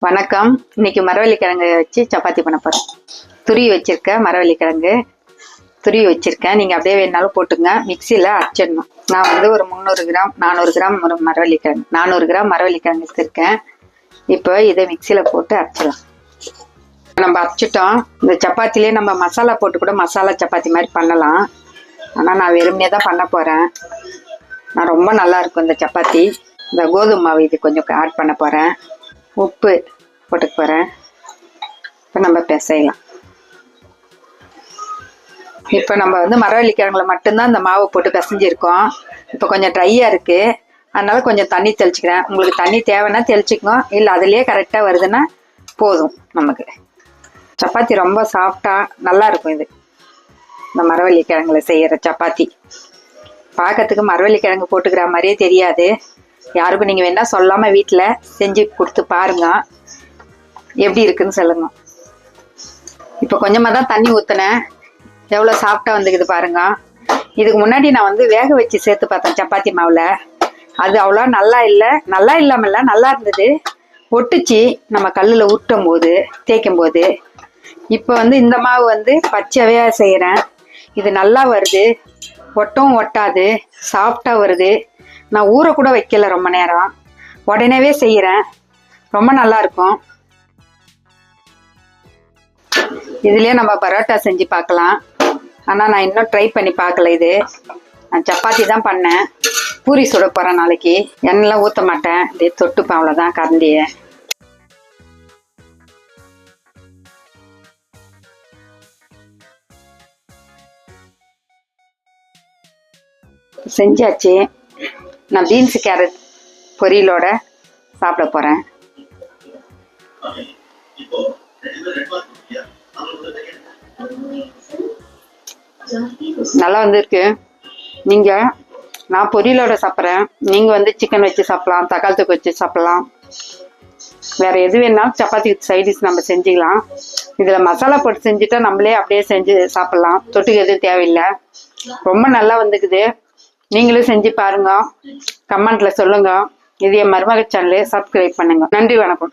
வணக்கம். இன்னைக்கு மரவள்ளிக்கிழங்கு வச்சு சப்பாத்தி பண்ண போறேன். துருவி வச்சிருக்கேன், மரவள்ளிக்கிழங்கு துருவி வச்சிருக்கேன். நீங்க அப்படியே வேணாலும் போட்டுங்க. மிக்சியில அரைச்சிடணும். நான் வந்து ஒரு 300 கிராம் 400 கிராம் மரவள்ளிக்கிழங்கு 400 கிராம் மரவள்ளிக்கிழங்கு எடுத்திருக்கேன். இப்போ இதை மிக்சியில போட்டு அரைச்சிடலாம். நம்ம அரைச்சிட்டோம். இந்த சப்பாத்திலே நம்ம மசாலா போட்டு கூட மசாலா சப்பாத்தி மாதிரி பண்ணலாம். ஆனால் நான் வெறுமனே தான் பண்ண போறேன். நான் ரொம்ப நல்லா இருக்கும் இந்த சப்பாத்தி. இந்த கோதுமை மாவு இது கொஞ்சம் ஆட் பண்ண போறேன். உப்பு போட்டுக்க போகிறேன். இப்போ நம்ம பிசையலாம். இப்போ நம்ம வந்து மரவள்ளிக்கிழங்குல மட்டும்தான் இந்த மாவை போட்டு பிசைஞ்சிருக்கோம். இப்போ கொஞ்சம் ட்ரையாக இருக்குது, அதனால கொஞ்சம் தண்ணி தெளிச்சிக்கிறேன். உங்களுக்கு தண்ணி தேவைன்னா தெளிச்சிக்கோங்க, இல்லை அதுலேயே கரெக்டாக வருதுன்னா போதும். நமக்கு சப்பாத்தி ரொம்ப சாஃப்டாக நல்லா இருக்கும். இது இந்த மரவள்ளிக்கிழங்குல செய்கிற சப்பாத்தி பார்க்கறதுக்கு மரவள்ளிக்கிழங்கு போட்டுக்கிற மாதிரியே தெரியாது. யாருக்கும் நீங்கள் வேணா சொல்லாமல் வீட்டில் செஞ்சு கொடுத்து பாருங்க, எப்படி இருக்குன்னு சொல்லுங்க. இப்போ கொஞ்சமாக தான் தண்ணி ஊற்றினேன். எவ்வளோ சாஃப்டாக வந்துக்குது பாருங்க. இதுக்கு முன்னாடி நான் வந்து வேக வச்சு சேர்த்து பார்த்தேன் சப்பாத்தி மாவில். அது அவ்வளோ நல்லா இல்லை, நல்லா இல்லாமல்ல நல்லா இருந்தது. ஒட்டுச்சு நம்ம கல்லில் ஊட்டும் போது, தேய்க்கும் போது. இப்போ வந்து இந்த மாவு வந்து பச்சையாவே செய்கிறேன். இது நல்லா வருது, ஒட்டும் ஒட்டாது, சாஃப்டாக வருது. நான் ஊற கூட வைக்கல ரொம்ப நேரம், உடனேவே செய்கிறேன். ரொம்ப நல்லா இருக்கும். இதுலேயே நம்ம பரோட்டா செஞ்சு பார்க்கலாம். ஆனால் நான் இன்னும் ட்ரை பண்ணி பார்க்கல. இது நான் சப்பாத்தி தான் பண்ணேன். பூரி சுட போகிறேன் நாளைக்கு. எண்ணெய்லாம் ஊற்ற மாட்டேன், அப்படியே தொட்டுப்பேன், அவ்வளோதான் கரண்டியை. செஞ்சாச்சு. நான் பீன்ஸ் கேரட் பொரியலோட சாப்பிட போகிறேன். நல்லா வந்துருக்கு. நான் பொரியலோட சாப்பிட்றேன். நீங்கள் வந்து சிக்கன் வச்சு சாப்பிட்லாம், தக்காளி தொக்கு வச்சு சாப்பிட்லாம். வேறு எது வேணாலும் சப்பாத்தி சைடிஷ் நம்ம செஞ்சுக்கலாம். இதில் மசாலா போட்டு செஞ்சுட்டா நம்மளே அப்படியே செஞ்சு சாப்பிட்லாம். தொட்டுக்கு எதுவும் தேவையில்லை. ரொம்ப நல்லா வந்துக்குது. நீங்களும் செஞ்சு பாருங்க, கமெண்ட்ல சொல்லுங்க. இது என் மருமக சேனலை சப்ஸ்கிரைப் பண்ணுங்க. நன்றி, வணக்கம்.